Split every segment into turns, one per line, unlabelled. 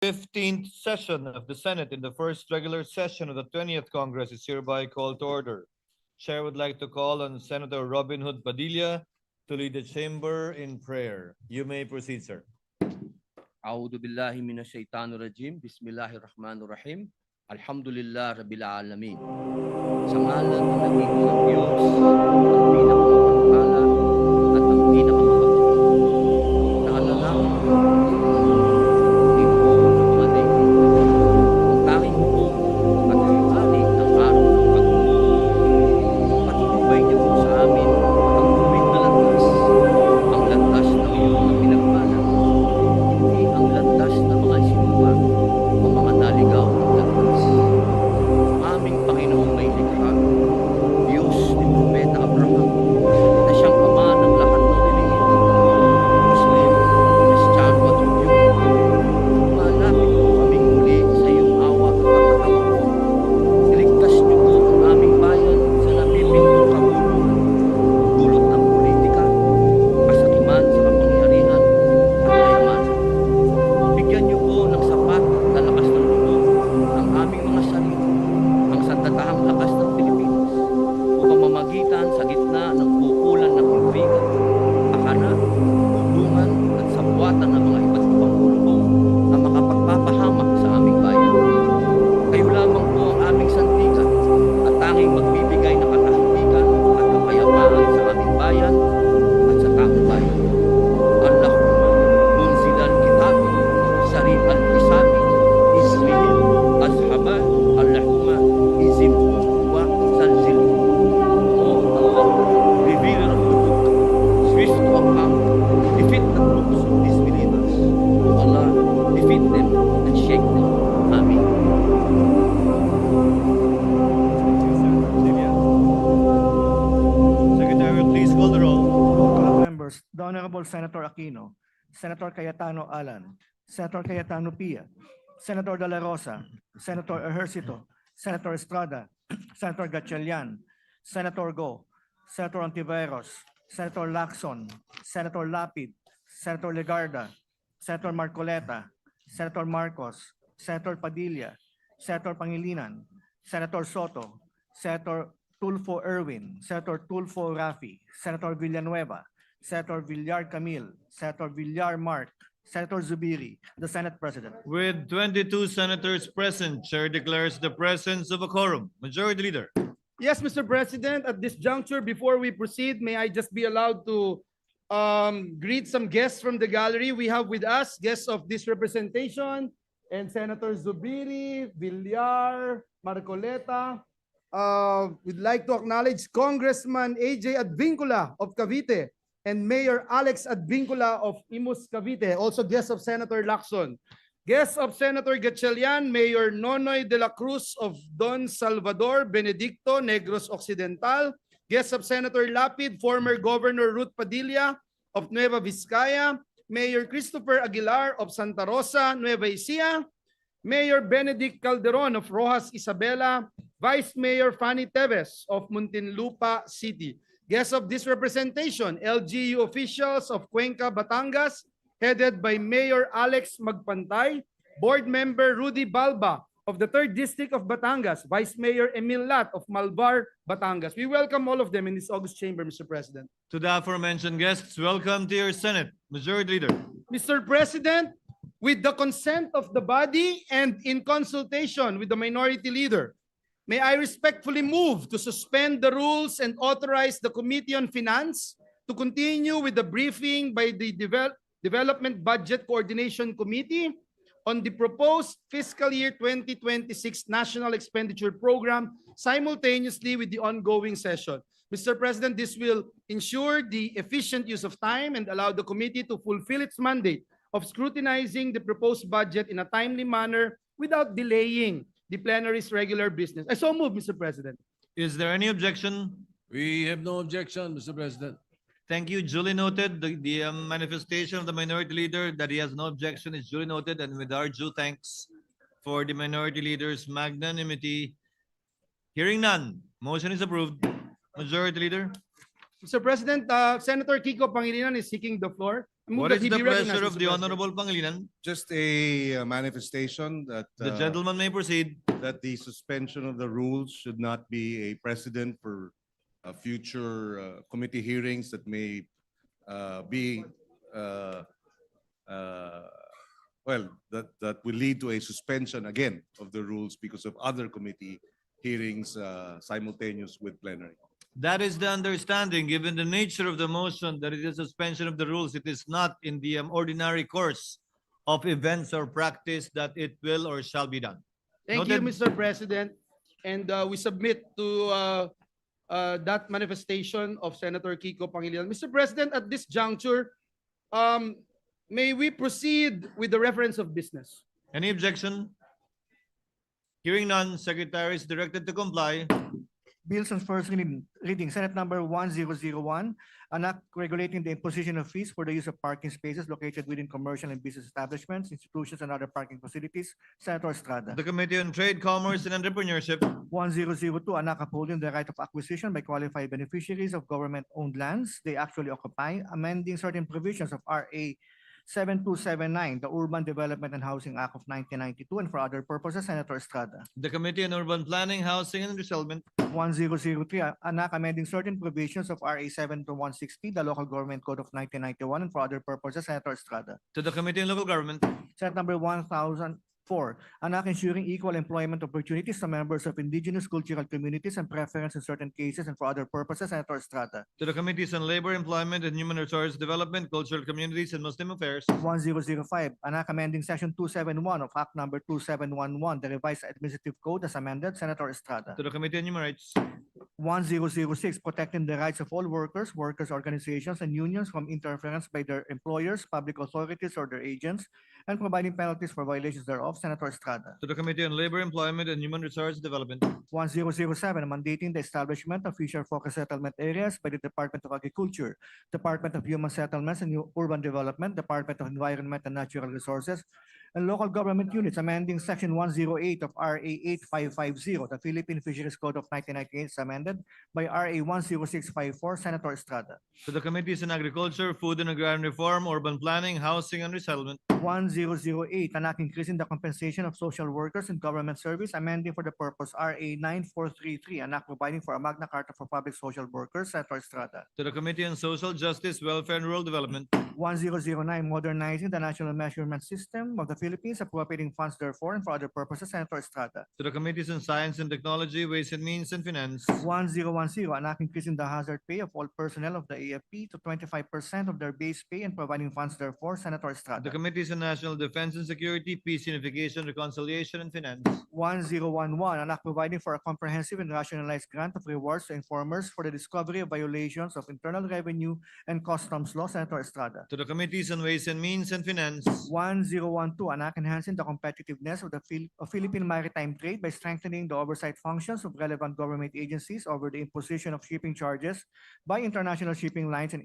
15th session of the Senate in the first regular session of the 20th Congress is hereby called to order. Chair would like to call on Senator Robin Hood Padilla to lead the chamber in prayer. You may proceed, sir.
A'udhu billahi minash shaitanir rajim. Bismillahirrahmanirrahim. Alhamdulillah rabbil alamin. Sa ngalan ng nag-iisang Diyos, ang pinakamapagpala at ang pinakamakabuti. Naalalaman ko hindi po dumating ang tanging hukong at hari ng araw ng pagmumulong. Patutubay niyo po sa amin ang tuwid na landas, ang landas ng iyong pinagpala, hindi ang landas ng mga sinuwa o mga naligaw ng landas. Aming Panginoong may likha, Diyos ni Propeta Abraham, na siyang ama ng lahat ng nilingin, Muslim, Kristiyano at Hudyo. Malapit po kaming muli sa iyong awa at kapatawaran. Iligtas niyo po ang aming bayan sa napipintong kabuluhan, dulot ng politika, kasakiman sa kapangyarihan at kayamanan. Bigyan niyo po ng sapat na lakas ng loob ang aming mga sarili, ang sandatahang lakas ng Pilipinas, upang mamagitan sa gitna ng pukulan ng intriga, akana, tulungan at sabwatan ng mga iba't ibang hulubong na makapagpapahamak sa aming bayan. Kayo lamang po ang aming sandigan at tanging magbibigay ng katahimikan at kapayapaan sa aming bayan at sa taong bayan. Allahumma munzilal kitabi, sarib al-isabi, islihin, ashaban, Allahumma izim wa zalzil. Oh Allah, reveal our hudud, switch to account, defeat the groups of disbelievers. Oh Allah, defeat them and shake them. Amen.
Secretary, please call the roll.
Call of members, the Honorable Senator Aquino, Senator Cayetano Alan, Senator Cayetano Pia, Senator De La Rosa, Senator Ejercito, Senator Estrada, Senator Gatchalian, Senator Go, Senator Ontiveros, Senator Lacson, Senator Lapid, Senator Legarda, Senator Marcoleta, Senator Marcos, Senator Padilla, Senator Pangilinan, Senator Soto, Senator Tulfo Erwin, Senator Tulfo Rafi, Senator Villanueva, Senator Villar Camille, Senator Villar Mark, Senator Zubiri, the Senate President.
With 22 senators present, Chair declares the presence of a quorum. Majority Leader.
Yes, Mr. President, at this juncture, before we proceed, may I just be allowed to greet some guests from the gallery. We have with us guests of this representation and Senator Zubiri, Villar, Marcoleta. We'd like to acknowledge Congressman AJ Advincula of Cavite and Mayor Alex Advincula of Imus, Cavite, also guests of Senator Lacson. Guests of Senator Gatchalian, Mayor Nonoy de la Cruz of Don Salvador, Benedicto, Negros Occidental. Guests of Senator Lapid, former Governor Ruth Padilla of Nueva Vizcaya. Mayor Christopher Aguilar of Santa Rosa, Nueva Ecija. Mayor Benedict Calderon of Rojas Isabela. Vice Mayor Fanny Teves of Muntinlupa City. Guests of this representation, LGU officials of Cuenca, Batangas, headed by Mayor Alex Magpantay, Board Member Rudy Balba of the 3rd District of Batangas, Vice Mayor Emil Lat of Malvar, Batangas. We welcome all of them in this august chamber, Mr. President.
To the aforementioned guests, welcome to your Senate. Majority Leader.
Mr. President, with the consent of the body and in consultation with the Minority Leader, may I respectfully move to suspend the rules and authorize the Committee on Finance to continue with the briefing by the Development Budget Coordination Committee on the proposed fiscal year 2026 National Expenditure Program simultaneously with the ongoing session. Mr. President, this will ensure the efficient use of time and allow the committee to fulfill its mandate of scrutinizing the proposed budget in a timely manner without delaying the plenary's regular business. I so move, Mr. President.
Is there any objection?
We have no objection, Mr. President.
Thank you. Duly noted. The manifestation of the Minority Leader that he has no objection is duly noted, and with our due thanks for the Minority Leader's magnanimity. Hearing none, motion is approved. Majority Leader.
Mr. President, Senator Kiko Pangilinan is seeking the floor. I move
What
that
is
he
the
be recognized,
pleasure of
Mr.
the
President.
Honorable Pangilinan?
Just a manifestation that
The gentleman may proceed.
that the suspension of the rules should not be a precedent for future committee hearings that may be that will lead to a suspension again of the rules because of other committee hearings simultaneous with plenary.
That is the understanding, given the nature of the motion, that it is suspension of the rules. It is not in the ordinary course of events or practice that it will or shall be done.
Thank you,
Noted.
Mr. President. And we submit to that manifestation of Senator Kiko Pangilinan. Mr. President, at this juncture, may we proceed with the reference of business?
Any objection? Hearing none, Secretary is directed to comply.
Bills on first reading, Senate number 1001, an act regulating the imposition of fees for the use of parking spaces located within commercial and business establishments, institutions, and other parking facilities. Senator Estrada.
The Committee on Trade, Commerce, and Entrepreneurship.
1002, an act upholding the right of acquisition by qualified beneficiaries of government-owned lands they actually occupy, amending certain provisions of RA 7279, the Urban Development and Housing Act of 1992, and for other purposes. Senator Estrada.
The Committee on Urban Planning, Housing, and Resettlement.
1003, an act amending certain provisions of RA 7160, the Local Government Code of 1991, and for other purposes. Senator Estrada.
To the Committee on Local Government.
Senate number 1004, an act ensuring equal employment opportunities to members of indigenous cultural communities and preference in certain cases and for other purposes. Senator Estrada.
To the Committees on Labor, Employment, and Human Resource Development, Cultural Communities, and Muslim Affairs.
1005, an act amending section 271 of Act number 2711, the revised administrative code as amended. Senator Estrada.
To the Committee on Human Rights.
1006, protecting the rights of all workers, workers' organizations, and unions from interference by their employers, public authorities, or their agents, and providing penalties for violations thereof. Senator Estrada.
To the Committee on Labor, Employment, and Human Resource Development.
1007, mandating the establishment of fisher-focused settlement areas by the Department of Agriculture, Department of Human Settlements and Urban Development, Department of Environment and Natural Resources, and local government units, amending Section 108 of RA 8550, the Philippine Fisheries Code of 1998, is amended by RA 10654. Senator Estrada.
To the Committees on Agriculture, Food and Agrarian Reform, Urban Planning, Housing, and Resettlement.
1008, an act increasing the compensation of social workers in government service, amending for the purpose RA 9433, an act providing for a Magna Carta for public social workers. Senator Estrada.
To the Committee on Social Justice, Welfare, and Rural Development.
1009, modernizing the national measurement system of the Philippines, appropriating funds therefore and for other purposes. Senator Estrada.
To the Committees on Science and Technology, Ways and Means, and Finance.
1010, an act increasing the hazard pay of all personnel of the AFP to 25% of their base pay and providing funds therefore. Senator
The
Estrada.
Committees on National Defense and Security, Peace, Unification, Reconciliation, and Finance.
1011, an act providing for a comprehensive and rationalized grant of rewards to informers for the discovery of violations of internal revenue and customs law. Senator Estrada.
To the Committees on Ways and Means, and Finance.
1012, an act enhancing the competitiveness of the Philippine maritime trade by strengthening the oversight functions of relevant government agencies over the imposition of shipping charges by international shipping lines and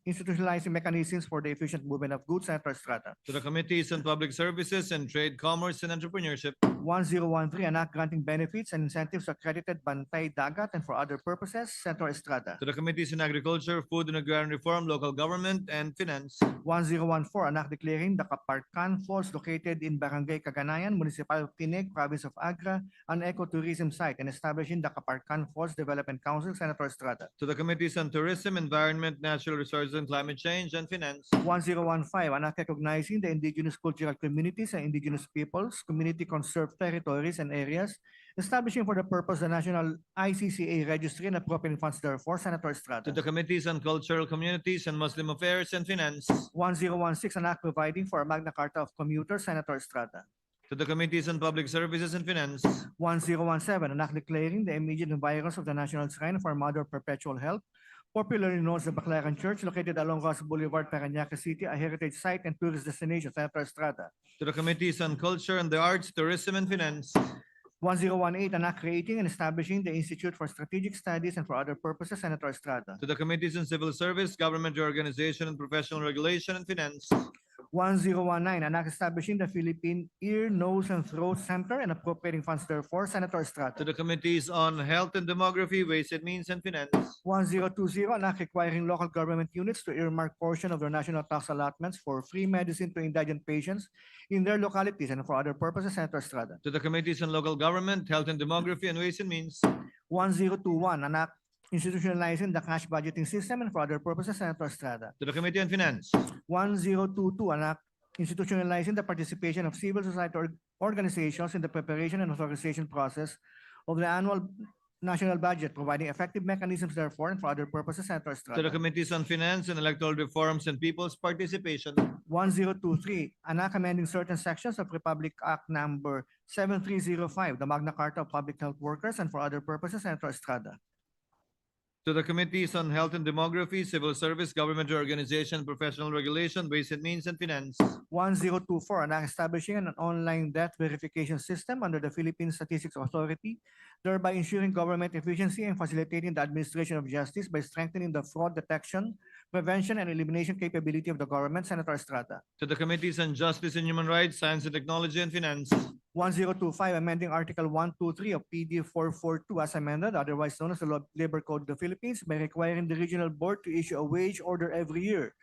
institutionalizing mechanisms for the efficient movement of goods. Senator Estrada.
To the Committees on Public Services and Trade, Commerce, and Entrepreneurship.
1013, an act granting benefits and incentives to accredited Bantay Dagat and for other purposes. Senator Estrada.
To the Committees on Agriculture, Food and Agrarian Reform, Local Government, and Finance.
1014, an act declaring the Kaparkan Falls located in Barangay Caganayan, Municipal of Tineg, Province of Agra, an ecotourism site and establishing the Kaparkan Falls Development Council. Senator Estrada.
To the Committees on Tourism, Environment, Natural Resources, and Climate Change, and Finance.
1015, an act recognizing the indigenous cultural communities and indigenous peoples, community conserved territories and areas, establishing for the purpose the National ICCA Registry and appropriating funds therefore. Senator Estrada.
To the Committees on Cultural Communities and Muslim Affairs, and Finance.
1016, an act providing for a Magna Carta of commuters. Senator Estrada.
To the Committees on Public Services and Finance.
1017, an act declaring the immediate environs of the National Shrine for Mother of Perpetual Health, popularly known as the Baclaran Church, located along Ross Boulevard, Parañaque City, a heritage site and tourist destination. Senator Estrada.
To the Committees on Culture and the Arts, Tourism, and Finance.
1018, an act creating and establishing the Institute for Strategic Studies and for other purposes. Senator Estrada.
To the Committees on Civil Service, Government Reorganization, and Professional Regulation, and Finance.
1019, an act establishing the Philippine Ear, Nose, and Throat Center and appropriating funds therefore. Senator
To
Estrada.
the Committees on Health and Demography, Ways and Means, and Finance.
1020, an act requiring local government units to earmark portion of their national tax allotments for free medicine to indigent patients in their localities and for other purposes. Senator Estrada.
To the Committees on Local Government, Health and Demography, and Ways and Means.
1021, an act institutionalizing the cash budgeting system and for other purposes. Senator Estrada.
To the Committee on Finance.
1022, an act institutionalizing the participation of civil society organizations in the preparation and authorization process of the annual national budget, providing effective mechanisms therefore and for other purposes. Senator
To the
Estrada.
Committees on Finance and Electoral Reforms and People's Participation.
1023, an act amending certain sections of Republic Act number 7305, the Magna Carta of Public Health Workers, and for other purposes. Senator Estrada.
To the Committees on Health and Demography, Civil Service, Government Organization, Professional Regulation, Ways and Means, and Finance.
1024, an act establishing an online death verification system under the Philippine Statistics Authority, thereby ensuring government efficiency and facilitating the administration of justice by strengthening the fraud detection, prevention, and elimination capability of the government. Senator Estrada.
To the Committees on Justice and Human Rights, Science and Technology, and Finance.
1025, amending Article 123 of PD 442 as amended, otherwise known as the Labor Code of the Philippines, by requiring the regional board to issue a wage order every year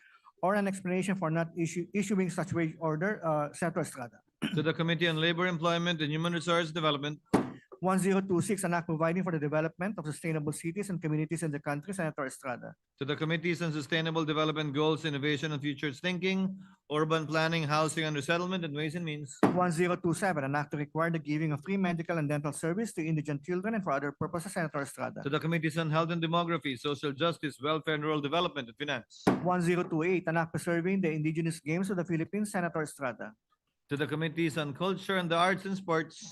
or an explanation for not issuing such wage order. Senator Estrada.
To the Committee on Labor, Employment, and Human Resource Development.
1026, an act providing for the development of sustainable cities and communities in the country. Senator Estrada.
To the Committees on Sustainable Development Goals, Innovation, and Futures Thinking, Urban Planning, Housing and Resettlement, and Ways and Means.
1027, an act to require the giving of free medical and dental service to indigent children and for other purposes. Senator Estrada.
To the Committees on Health and Demography, Social Justice, Welfare and Rural Development, and Finance.
1028, an act preserving the indigenous games of the Philippines. Senator Estrada.
To the Committees on Culture and the Arts and Sports.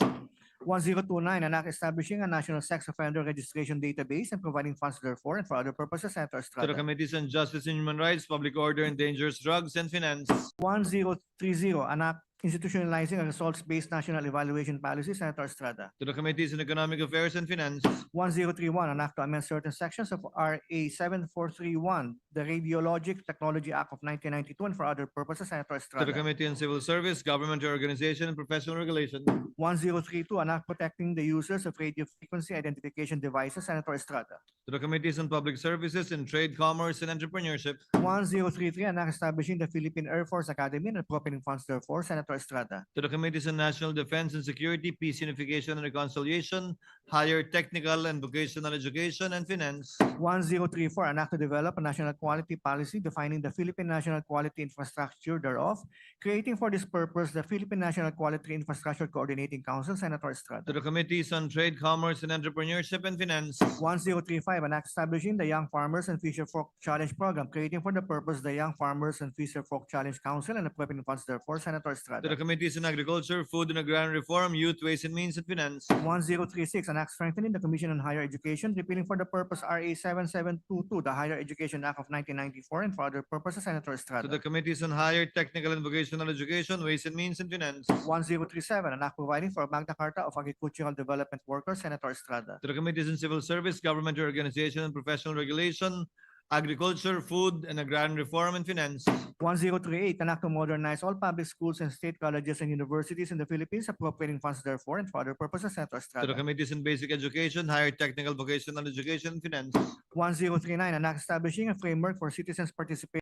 1029, an act establishing a national sex offender registration database and providing funds therefore and for other purposes. Senator
To the
Estrada.
Committees on Justice and Human Rights, Public Order and Dangerous Drugs, and Finance.
1030, an act institutionalizing a results-based national evaluation policy. Senator Estrada.
To the Committees on Economic Affairs and Finance.
1031, an act to amend certain sections of RA 7431, the Radiologic Technology Act of 1992 and for other purposes. Senator
To the
Estrada.
Committee on Civil Service, Government Organization, and Professional Regulation.
1032, an act protecting the users of radio frequency identification devices. Senator Estrada.
To the Committees on Public Services and Trade, Commerce, and Entrepreneurship.
1033, an act establishing the Philippine Air Force Academy and appropriating funds therefore. Senator Estrada.
To the Committees on National Defense and Security, Peace, Unification, and Reconciliation, Higher Technical and Vocational Education, and Finance.
1034, an act to develop a national quality policy defining the Philippine national quality infrastructure thereof, creating for this purpose the Philippine National Quality Infrastructure Coordinating Council. Senator
To
Estrada.
the Committees on Trade, Commerce, and Entrepreneurship, and Finance.
1035, an act establishing the Young Farmers and Fisher Folk Challenge Program, creating for the purpose the Young Farmers and Fisher Folk Challenge Council and appropriating funds therefore. Senator
To
Estrada.
the Committees on Agriculture, Food and Agrarian Reform, Youth, Ways and Means, and Finance.
1036, an act strengthening the Commission on Higher Education, repealing for the purpose RA 7722, the Higher Education Act of 1994 and for other purposes. Senator
To
Estrada.
the Committees on Higher Technical and Vocational Education, Ways and Means, and Finance.
1037, an act providing for a Magna Carta of Agricultural Development Workers. Senator Estrada.
To the Committees on Civil Service, Government Organization, and Professional Regulation, Agriculture, Food and Agrarian Reform, and Finance.
1038, an act to modernize all public schools and state colleges and universities in the Philippines, appropriating funds therefore and for other purposes. Senator
To the
Estrada.
Committees on Basic Education, Higher Technical Vocational Education, and Finance.
1039, an act establishing a framework for citizens' participation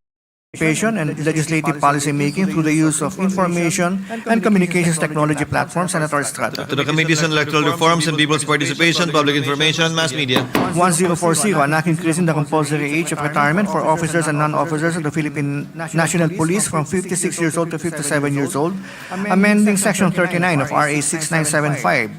and legislative policy making through the use of information and communications technology platforms. Senator Estrada.
To the Committees on Electoral Reforms and People's Participation, Public Information, and Mass Media.
1040, an act increasing the compulsory age of retirement for officers and non-officers of the Philippine National Police from 56 years old to 57 years old, amending Section 39 of RA 6975,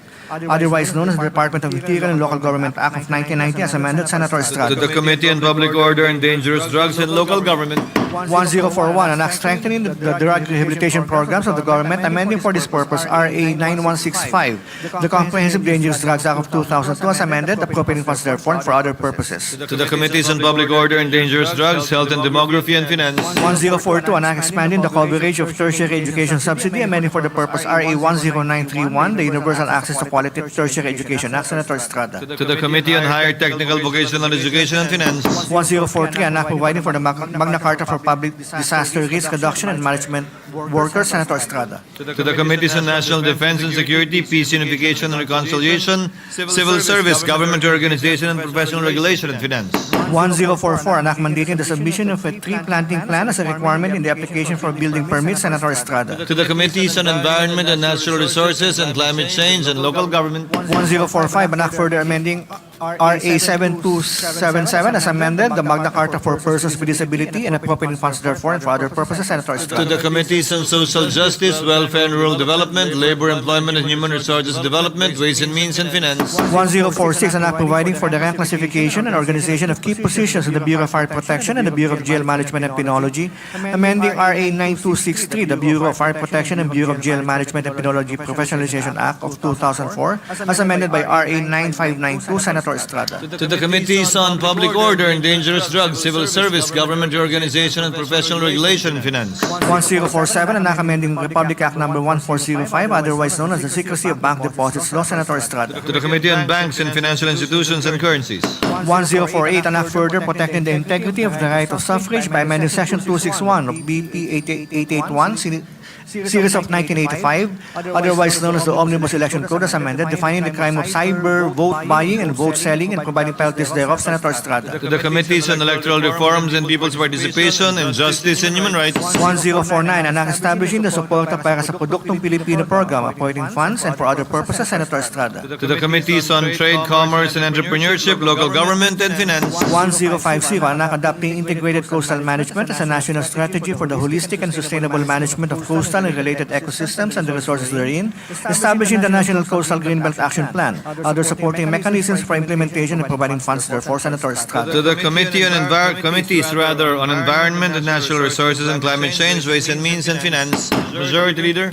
otherwise known as the Department of Interior and Local Government Act of 1990 as amended. Senator
To
Estrada.
the Committee on Public Order and Dangerous Drugs and Local Government.
1041, an act strengthening the drug rehabilitation programs of the government, amending for this purpose RA 9165, the Comprehensive Dangerous Drugs Act of 2002 as amended, appropriating funds therefore and for other purposes.
To the Committees on Public Order and Dangerous Drugs, Health and Demography, and Finance.
1042, an act expanding the coverage of tertiary education subsidy, amending for the purpose RA 10931, the Universal Access to Quality Quality Tertiary Education Act, Senator Estrada.
To the Committee on Higher Technical Vocational Education and Finance.
1043, an act providing for the Magna Carta for Public Disaster Risk Reduction and Management Workers, Senator Estrada.
To the Committees on National Defense and Security, Peace, Unification, and Reconciliation, Civil Service, Government Organization, and Professional Regulation and Finance.
1044, an act mandating the submission of a tree planting plan as a requirement in the application for building permits, Senator Estrada.
To the Committees on Environment and Natural Resources and Climate Change and Local Government.
1045, an act further amending RA 7277 as amended, the Magna Carta for persons with disability and appropriating funds therefore and for other purposes, Senator
To
Estrada.
the Committees on Social Justice, Welfare and Rural Development, Labor, Employment and Human Resources Development, Ways and Means and Finance.
1046, an act providing for the rank classification and organization of key positions in the Bureau of Fire Protection and the Bureau of Jail Management and Penology, amending RA 9263, the Bureau of Fire Protection and Bureau of Jail Management and Penology Professionalization Act of 2004, as amended by RA 9592, Senator Estrada.
To the Committees on Public Order and Dangerous Drugs, Civil Service, Government Organization and Professional Regulation and Finance.
1047, an act amending Republic Act number 1405, otherwise known as the Secrecy of Bank Deposits Law, Senator Estrada.
To the Committee on Banks and Financial Institutions and Currencies.
1048, an act further protecting the integrity of the right of suffrage by amending Section 261 of BP 881, Series of 1985, otherwise known as the Omnibus Election Code as amended, defining the crime of cyber vote buying and vote selling and providing penalties thereof, Senator Estrada.
To the Committees on Electoral Reforms and People's Participation in Justice and Human Rights.
1049, an act establishing the Suporta para sa Produktong Pilipino program, appointing funds and for other purposes, Senator Estrada.
To the Committees on Trade, Commerce and Entrepreneurship, Local Government and Finance.
1050, an act adopting integrated coastal management as a national strategy for the holistic and sustainable management of coastal and related ecosystems and the resources therein, establishing the National Coastal Greenbelt Action Plan, other supporting mechanisms for implementation and providing funds therefore, Senator Estrada.
To the Committees on Environment and Natural Resources and Climate Change, Ways and Means and Finance. Majority Leader.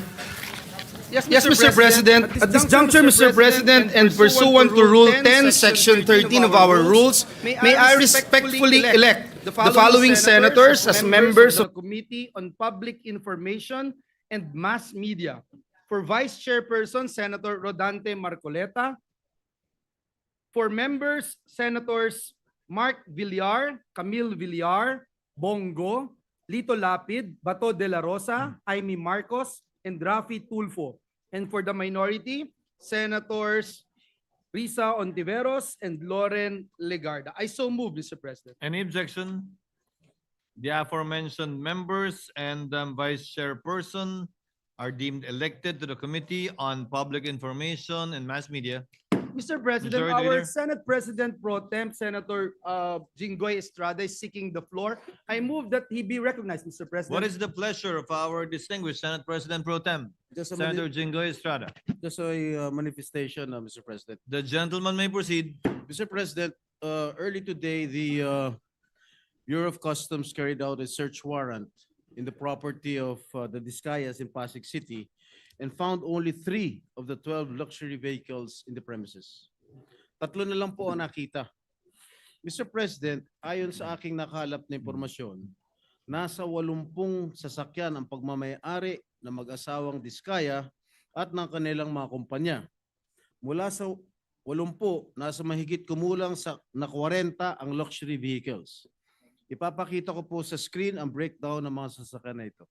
Yes, Mr. President. At this juncture, Mr. President, and pursuant to Rule 10, Section 13 of our rules, may I respectfully elect the following senators as members of the Committee on Public Information and Mass Media. For Vice Chairperson, Senator Rodante Marcoleta. For members, Senators Mark Villar, Camille Villar, Bongo, Lito Lapid, Bato de la Rosa, Jaime Marcos, and Rafi Tulfo. And for the minority, Senators Risa Ontiveros and Loren Legarda. I so move, Mr. President.
Any objection? The aforementioned members and Vice Chairperson are deemed elected to the Committee on Public Information and Mass Media.
Mr. President,
Majority
our
Leader.
Senate President Pro Tem, Senator Jinggoy Estrada, is seeking the floor. I move that he be recognized, Mr. President.
What is the pleasure of our distinguished Senate President Pro Tem, Senator Jinggoy Estrada?
Just a manifestation, Mr. President.
The gentleman may proceed.
Mr. President, early today, the Bureau of Customs carried out a search warrant in the property of the Discayas in Pasig City and found only 3 of the 12 luxury vehicles in the premises. Tatlo na lang po ang nakita. Mr. President, ayon sa aking nakalap na impormasyon, nasa 80 sasakyan ang pagmamayari ng mag-asawang Discaya at ng kanilang mga kumpanya. Mula sa 80, nasa mahigit kumulang sa na 40 ang luxury vehicles. Ipapakita ko po sa screen ang breakdown ng mga sasakyan na ito.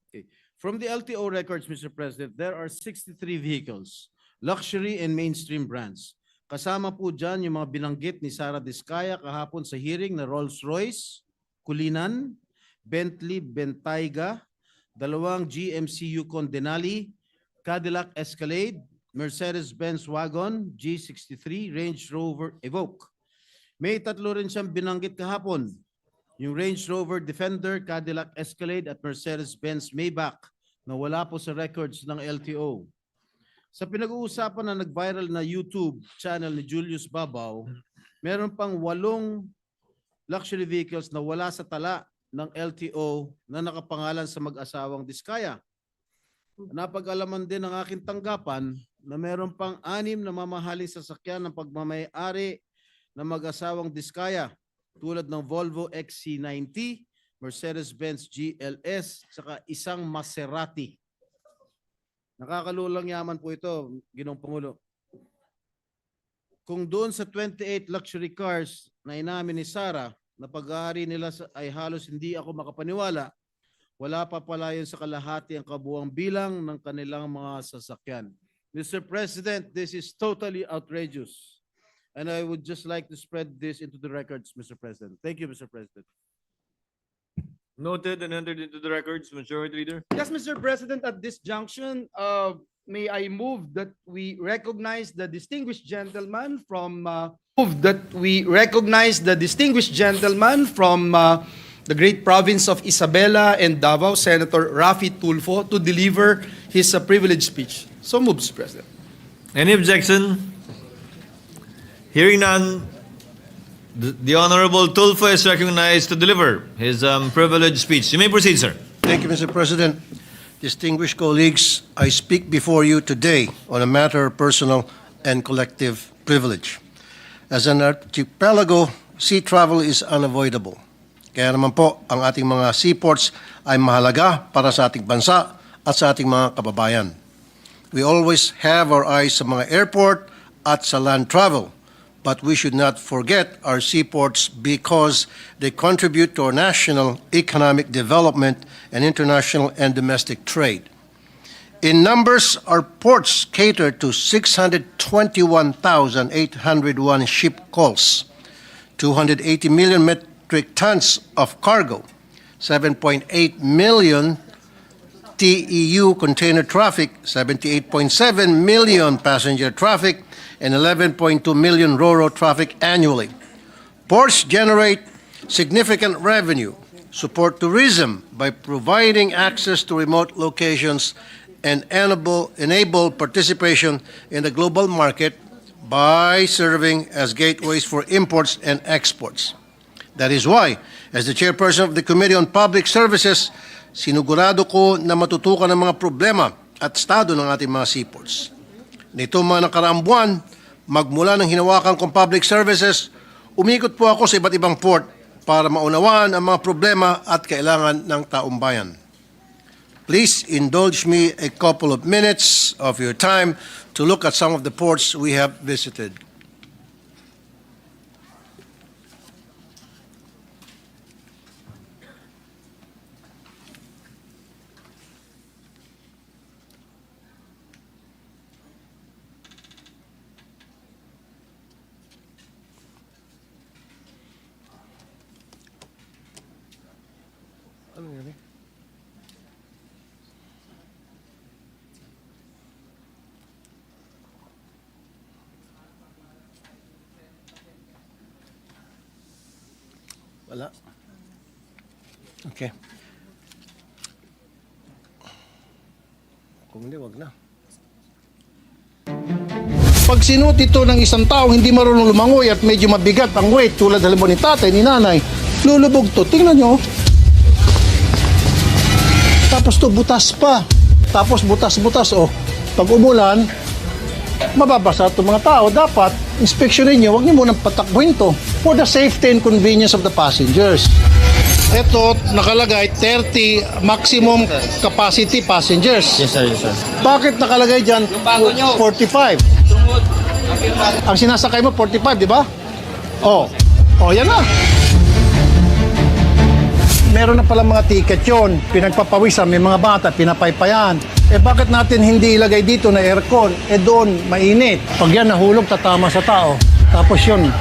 Okay. From the LTO records, Mr. President, there are 63 vehicles, luxury and mainstream brands. Kasama po dyan yung mga binanggit ni Sara Discaya kahapon sa hearing na Rolls-Royce, Kulinan, Bentley Bentayga, 2 GMC Yukon Denali, Cadillac Escalade, Mercedes-Benz Wagon, G63, Range Rover Evoque. May 3 rin siyang binanggit kahapon, yung Range Rover Defender, Cadillac Escalade at Mercedes-Benz Maybach na wala po sa records ng LTO. Sa pinag-uusapan na nag-viral na YouTube channel ni Julius Babaw, meron pang 8 luxury vehicles na wala sa tala ng LTO na nakapangalan sa mag-asawang Discaya. Napag-alaman din ng aking tanggapan na meron pang 6 na mamahaling sasakyan ng pagmamay-ari ng mag-asawang Diskaya tulad ng Volvo XC90, Mercedes-Benz GLS, saka isang Maserati. Nakakalulang yaman po ito, Ginoong Pangulo. Kung doon sa 28 luxury cars na inamin ni Sara na pag-aari nila ay halos hindi ako makapaniwala, wala pa pala yun sa kalahati ang kabuuang bilang ng kanilang mga sasakyan. Mr. President, this is totally outrageous. And I would just like to spread this into the records, Mr. President. Thank you, Mr. President.
Noted and entered into the records, Majority Leader.
Yes, Mr. President, at this junction, may I move that we recognize the distinguished gentleman from the great province of Isabela and Davao, Senator Rafi Tulfo, to deliver his privileged speech. So moved, Mr. President.
Any objection? Hearing none, the Honorable Tulfo is recognized to deliver his privileged speech. You may proceed, sir.
Thank you, Mr. President. Distinguished colleagues, I speak before you today on a matter of personal and collective privilege. As an archipelago, sea travel is unavoidable. Kaya naman po, ang ating mga seaports ay mahalaga para sa ating bansa at sa ating mga kababayan. We always have our eyes sa mga airport at sa land travel, but we should not forget our seaports because they contribute to our national economic development and international and domestic trade. In numbers, our ports cater to 621,801 ship calls, 280 million metric tons of cargo, 7.8 million TEU container traffic, 78.7 million passenger traffic, and 11.2 million ro-ro traffic annually. Ports generate significant revenue, support tourism by providing access to remote locations, and enable participation in the global market by serving as gateways for imports and exports. That is why, as the chairperson of the Committee on Public Services, sinugurado ko na matutukan ang mga problema at estado ng ating mga seaports. Nito mga nakaraang buwan, magmula ng hinawakan kong public services, umikot po ako sa iba't ibang port para maunawaan ang mga problema at kailangan ng taong bayan. Please indulge me a couple of minutes of your time to look at some of the ports we have visited. Wala. Okay. Kung hindi, wag na.
Pag sinuot ito ng isang tao hindi marunong lumangoy at medyo mabigat ang weight tulad halimbawa ni tatay, ni nanay, lulubog to. Tingnan nyo. Tapos to butas pa. Tapos butas-butas. Oh, pag umulan, mababasa itong mga tao. Dapat, inspeksyonin nyo, huwag nyo munang patakbuhin to for the safety and convenience of the passengers. Ito, nakalagay 30 maximum capacity passengers.
Yes, sir. Yes, sir.
Bakit nakalagay dyan 45? Ang sinasakay mo 45, di ba? Oh, yan na. Meron na pala mga ticket yun, pinagpapawisan, may mga bata, pinapaypayan. Bakit natin hindi ilagay dito na aircon? Doon, mainit. Pag yan nahulog, tatama sa tao. Tapos yun,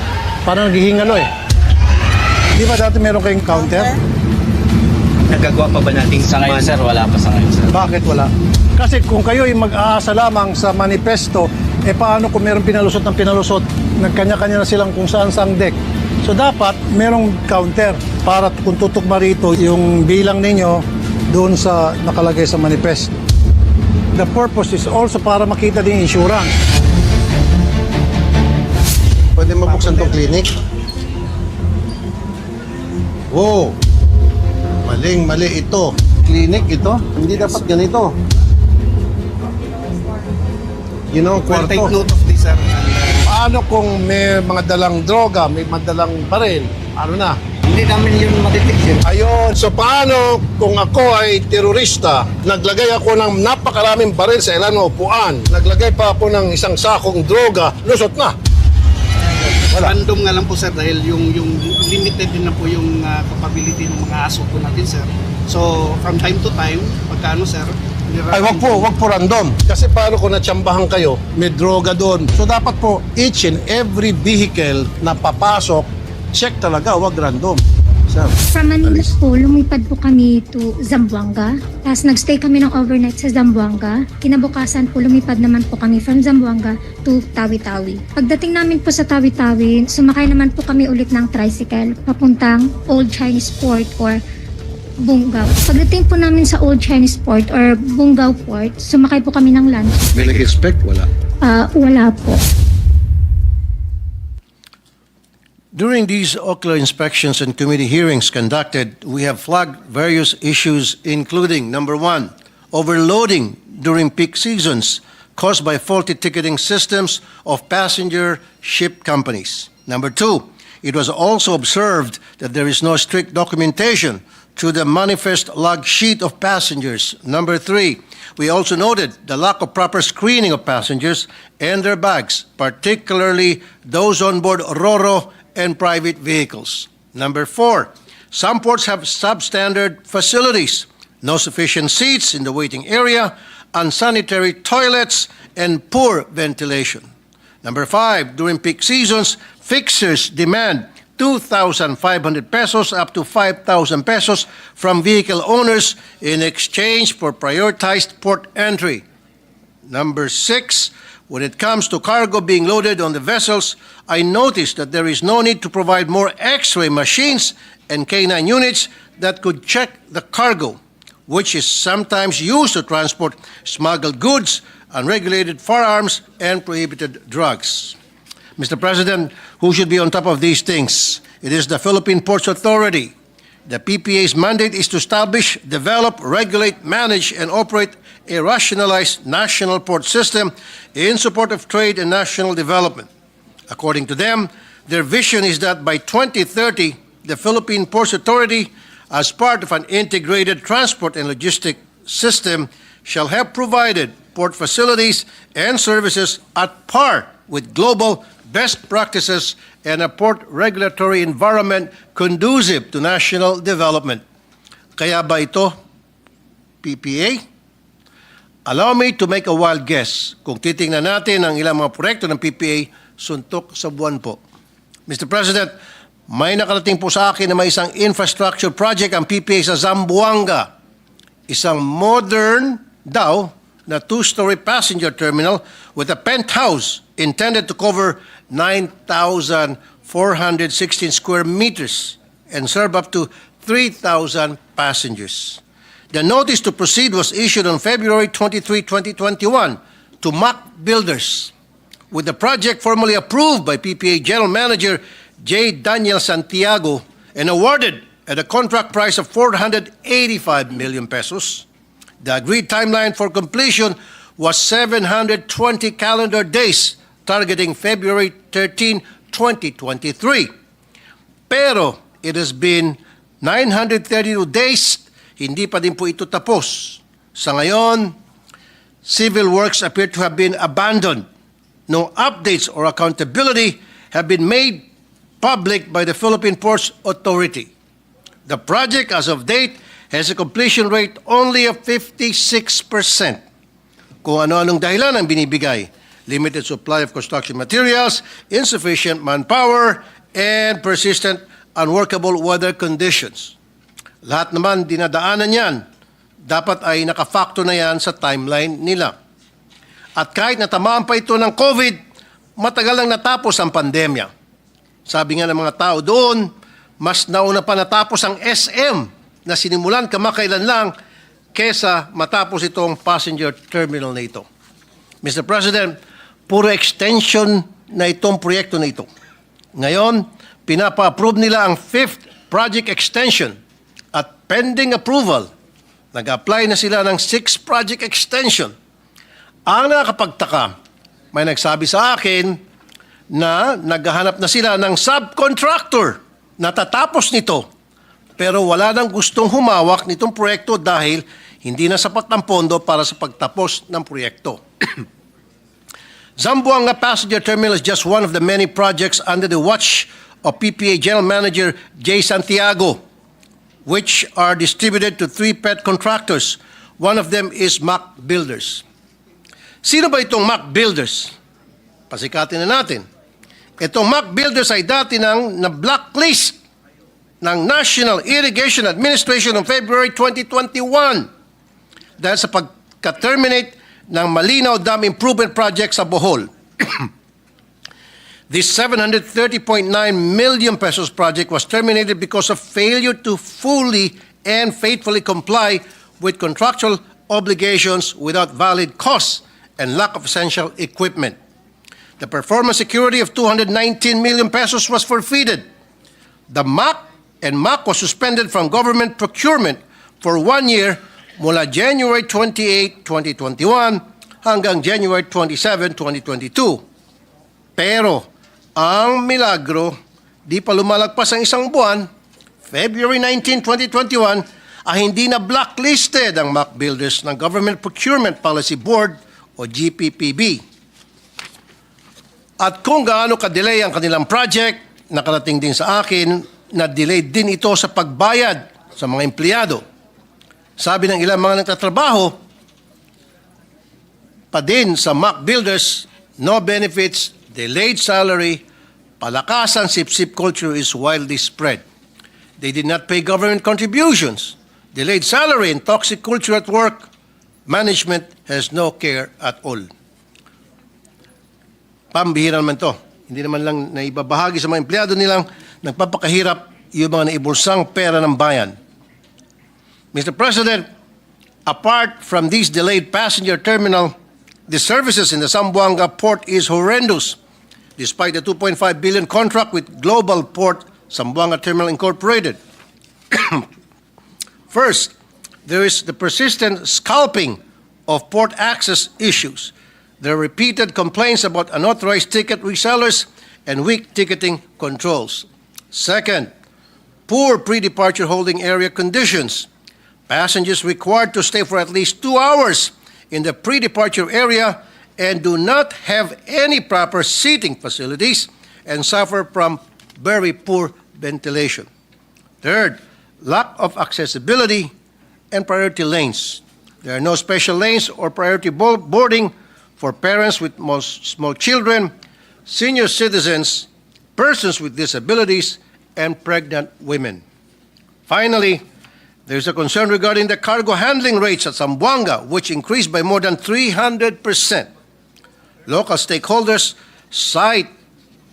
parang naghihingalo Di ba dati meron kayong counter?
Nagagawa pa ba nating sa ngayon, sir? Wala pa sa ngayon, sir.
Bakit wala? Kasi kung kayo ay mag-aasa lamang sa manifesto, paano kung meron pinalusot ng pinalusot? Nagkanya-kanya na silang kung saan-saang deck. So dapat merong counter para kung tutugma rito yung bilang ninyo doon sa nakalagay sa manifesto. The purpose is also para makita din yung insurance.
Pwede mabuksan tong clinic? Wow! Maling-mali ito. Clinic ito? Hindi dapat ganito.
Yun ang
We'll take
kwarto.
note of this, sir.
Paano kung may mga dalang droga, may madalang baril? Ano na?
Hindi namin yun matitake, sir.
Ayun, so paano kung ako ay terorista, naglagay ako ng napakaraming baril sa ilan ng upuan, naglagay pa ako ng isang sakong droga, lusot na.
Random nga lang po, sir, dahil yung limited din na po yung capability ng mga aso po natin, sir. So, from time to time, pagka sir,
Ay, wag po random. Kasi paano kung natsambahan kayo, may droga doon. So dapat po, each and every vehicle na papasok, check talaga, wag random. Sir,
From Manila po, lumipad po kami to Zamboanga. Tapos nagstay kami ng overnight sa Zamboanga. Kinabukasan po, lumipad naman po kami from Zamboanga to Tawi-Tawi. Pagdating namin po sa Tawi-Tawi, sumakay naman po kami ulit ng tricycle papuntang Old Chinese Port or Bungaw. Pagdating po namin sa Old Chinese Port or Bungaw Port, sumakay po kami ng lunch.
May nag-expect? Wala.
Wala po.
During these ocular inspections and committee hearings conducted, we have flagged various issues, including number one, overloading during peak seasons caused by faulty ticketing systems of passenger ship companies. Number two, it was also observed that there is no strict documentation to the manifest log sheet of passengers. Number three, we also noted the lack of proper screening of passengers and their bags, particularly those on board Roro and private vehicles. Number four, some ports have substandard facilities, no sufficient seats in the waiting area, unsanitary toilets, and poor ventilation. Number five, during peak seasons, fixers demand 2,500 pesos up to 5,000 pesos from vehicle owners in exchange for prioritized port entry. Number six, when it comes to cargo being loaded on the vessels, I noticed that there is no need to provide more X-ray machines and K9 units that could check the cargo, which is sometimes used to transport smuggled goods, unregulated firearms, and prohibited drugs. Mr. President, who should be on top of these things? It is the Philippine Ports Authority. The PPA's mandate is to establish, develop, regulate, manage, and operate a rationalized national port system in support of trade and national development. According to them, their vision is that by 2030, the Philippine Ports Authority, as part of an integrated transport and logistic system, shall have provided port facilities and services at par with global best practices and a port regulatory environment conducive to national development. Kaya ba ito, PPA? Allow me to make a wild guess. Kung titingnan natin ang ilang mga proyekto ng PPA, suntok sa buwan po. Mr. President, may nakarating po sa akin na may isang infrastructure project ang PPA sa Zamboanga. Isang modern daw na two-story passenger terminal with a penthouse intended to cover 9,416 square meters and serve up to 3,000 passengers. The notice to proceed was issued on February 23, 2021 to MAC Builders, with the project formally approved by PPA General Manager J. Daniel Santiago and awarded at a contract price of 485 million pesos. The agreed timeline for completion was 720 calendar days, targeting February 13, 2023. Pero it has been 932 days, hindi pa din po ito tapos. Sa ngayon, civil works appear to have been abandoned. No updates or accountability have been made public by the Philippine Ports Authority. The project, as of date, has a completion rate only of 56%. Kung ano-anong dahilan ang binibigay, limited supply of construction materials, insufficient manpower, and persistent unworkable weather conditions. Lahat naman dinadaanan yan. Dapat ay nakafactor na yan sa timeline nila. At kahit natamaan pa ito ng COVID, matagal lang natapos ang pandemya. Sabi nga ng mga tao doon, mas nauna pa natapos ang SM na sinimulan kamakailan lang kesa matapos itong passenger terminal na ito. Mr. President, puro extension na itong proyekto na ito. Ngayon, pinapa-approve nila ang 5th project extension at pending approval, nag-apply na sila ng 6th project extension. Ang nakakapagtaka, may nagsabi sa akin na naghahanap na sila ng subcontractor na tatapos nito. Pero wala nang gustong humawak nitong proyekto dahil hindi na sapat ang pondo para sa pagtapos ng proyekto. Zamboanga Passenger Terminal is just one of the many projects under the watch of PPA General Manager J. Santiago, which are distributed to 3 pet contractors. One of them is Mac Builders. Sino ba itong Mac Builders? Pasikatin na natin. Itong Mac Builders ay dati nang na-blacklist ng National Irrigation Administration noong February 2021 dahil sa pagka-terminate ng Malinaw Dam Improvement Project sa Bohol. This 730.9 million pesos project was terminated because of failure to fully and faithfully comply with contractual obligations without valid costs and lack of essential equipment. The performance security of 219 million pesos was forfeited. The MAC and MAC was suspended from government procurement for 1 year mula January 28, 2021 hanggang January 27, 2022. Pero ang milagro, di pa lumalagpas ang isang buwan, February 19, 2021, ay hindi na blacklisted ang MAC Builders ng Government Procurement Policy Board o GPPB. At kung gaano ka-delay ang kanilang project, nakarating din sa akin na delay din ito sa pagbayad sa mga empleyado. Sabi ng ilang mga nagtatrabaho, pa din sa MAC Builders, no benefits, delayed salary, palakasan, sip-sip culture is widely spread. They did not pay government contributions, delayed salary, and toxic culture at work. Management has no care at all. Pambihira naman to. Hindi naman lang naibabahagi sa mga empleyado nilang nagpapakahirap yung mga naibulsang pera ng bayan. Mr. President, apart from this delayed passenger terminal, the services in the Zamboanga port is horrendous, despite the 2.5 billion contract with Global Port Zamboanga Terminal Incorporated. First, there is the persistent scalping of port access issues. There are repeated complaints about unauthorized ticket resellers and weak ticketing controls. Second, poor pre-departure holding area conditions. Passengers required to stay for at least 2 hours in the pre-departure area and do not have any proper seating facilities and suffer from very poor ventilation. Third, lack of accessibility and priority lanes. There are no special lanes or priority boarding for parents with small children, senior citizens, persons with disabilities, and pregnant women. Finally, there is a concern regarding the cargo handling rates at Zamboanga, which increased by more than 300%. Local stakeholders cite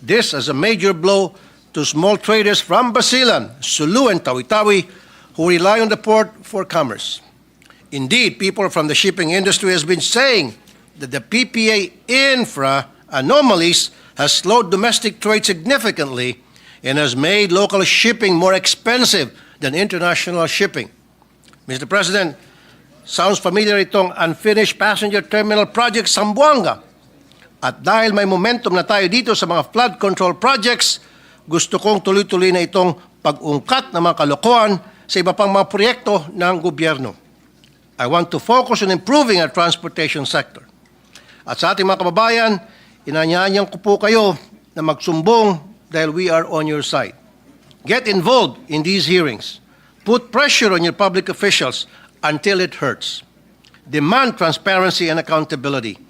this as a major blow to small traders from Basilan, Sulu, and Tawi-Tawi who rely on the port for commerce. Indeed, people from the shipping industry has been saying that the PPA infra anomalies has slowed domestic trade significantly and has made local shipping more expensive than international shipping. Mr. President, sounds familiar itong unfinished passenger terminal project sa Zamboanga. At dahil may momentum na tayo dito sa mga flood control projects, gusto kong tuloy-tuloy na itong pag-ungkat ng mga kalokohan sa iba pang mga proyekto ng gobyerno. I want to focus on improving our transportation sector. At sa ating mga kababayan, inanyayan ko po kayo na magsumbong dahil we are on your side. Get involved in these hearings. Put pressure on your public officials until it hurts. Demand transparency and accountability,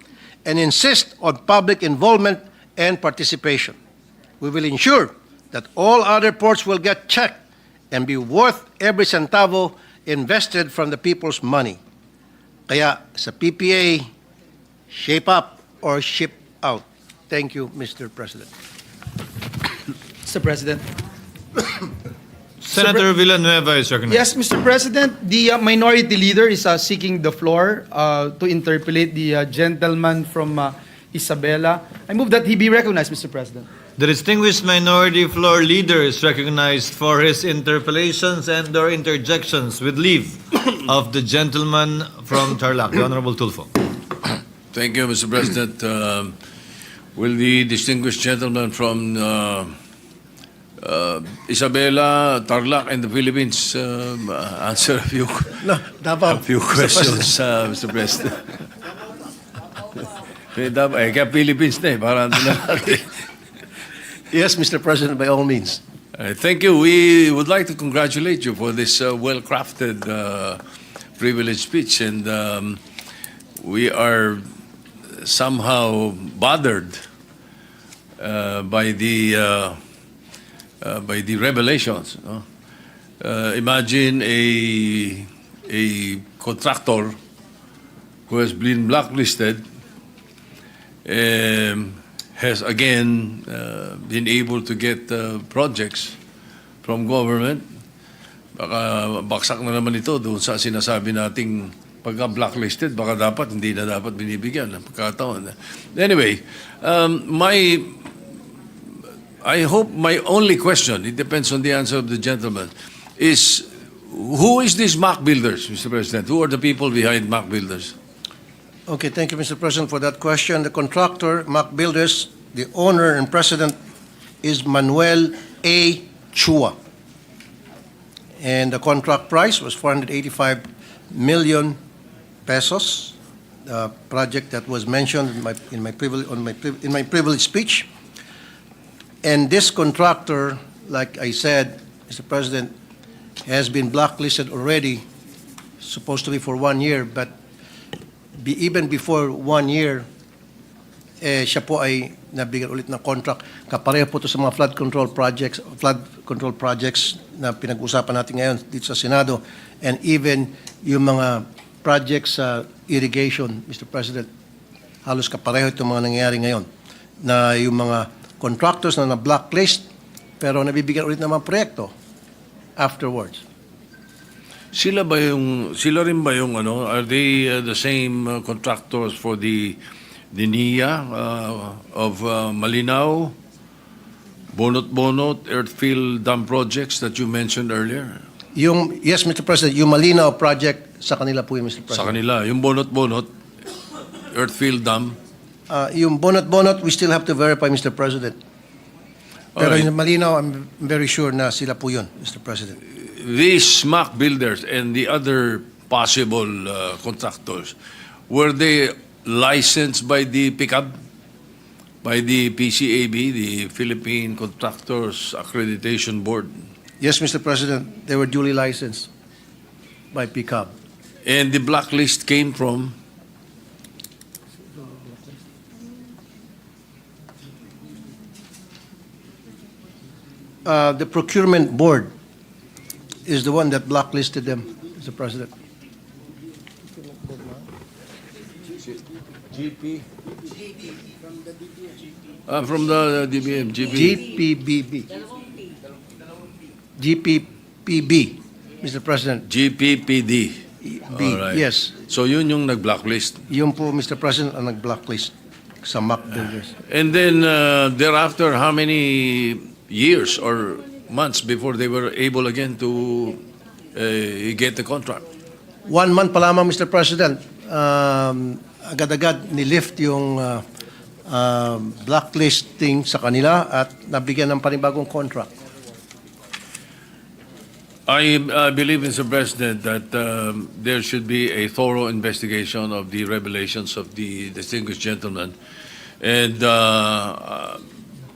and insist on public involvement and participation. We will ensure that all other ports will get checked and be worth every centavo invested from the people's money. Kaya sa PPA, shape up or ship out. Thank you, Mr. President.
Mr. President.
Senator Villanueva is recognized.
Yes, Mr. President, the minority leader is seeking the floor to interpolate the gentleman from Isabela. I move that he be recognized, Mr. President.
The distinguished minority floor leader is recognized for his interpellations and/or interjections with leave of the gentleman from Tarlac, the Honorable Tulfo.
Thank you, Mr. President. Will the distinguished gentleman from Isabela, Tarlac, and the Philippines answer a few,
No,
a few questions, Mr. President? Kaya Philippines na para na natin.
Yes, Mr. President, by all means.
Thank you. We would like to congratulate you for this well-crafted, privileged speech, and we are somehow bothered by the revelations. No? Imagine a contractor who has been blacklisted has again been able to get projects from government. Baka baksak na naman ito doon sa sinasabi nating pagka-blacklisted, baka dapat, hindi na dapat binibigyan ng pagkataon. Anyway, I hope my only question, it depends on the answer of the gentleman, is who is this Mac Builders, Mr. President? Who are the people behind Mac Builders?
Okay, thank you, Mr. President, for that question. The contractor, Mac Builders, the owner and president is Manuel A. Chua. And the contract price was 485 million pesos. The project that was mentioned in my privilege speech. And this contractor, like I said, Mr. President, has been blacklisted already, supposed to be for 1 year, but even before 1 year, siya po ay nabigyan ulit ng contract. Kapareho po ito sa mga flood control projects na pinag-usapan natin ngayon dito sa Senado, and even yung mga projects sa irrigation, Mr. President, halos kapareho itong mga nangyayari ngayon, na yung mga contractors na na-blacklist pero nabibigyan ulit ng mga proyekto afterwards.
Sila rin ba yung ano, are they the same contractors for the NIA of Malinaw, Bonot, Earthfield Dam projects that you mentioned earlier?
Yes, Mr. President, yung Malinaw project, sa kanila po yun, Mr. President.
Sa kanila, yung Bonot, Earthfield Dam.
Yung Bonot, we still have to verify, Mr. President. Pero
Alright.
yung Malinaw, I'm very sure na sila po yun, Mr. President.
These Mac Builders and the other possible contractors, were they licensed by the PICAB, by the PCAB, the Philippine Contractors Accreditation Board?
Yes, Mr. President, they were duly licensed by PICAB.
And the blacklist came from?
The procurement board is the one that blacklisted them, Mr. President.
GP? From the DBM,
GPBB. GPPB, Mr. President.
GPPD.
B,
Alright.
yes.
So yun yung nag-blacklist.
Yung po, Mr. President, ang nag-blacklist sa Mac Builders.
And then thereafter, how many years or months before they were able again to get the contract?
1 month pa lamang, Mr. President, agad-agad nilift yung blacklisting sa kanila at nabigyan ng panibagong contract.
I believe, Mr. President, that there should be a thorough investigation of the revelations of the distinguished gentleman. And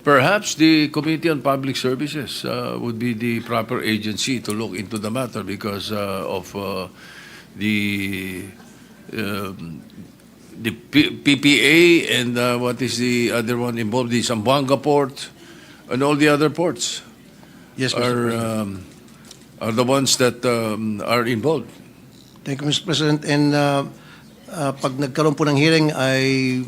perhaps the Committee on Public Services would be the proper agency to look into the matter because of the PPA and what is the other one involved, the Zamboanga port and all the other ports.
Yes, Mr. President.
Are the ones that are involved.
Thank you, Mr. President. And pag nagkaroon po ng hearing, I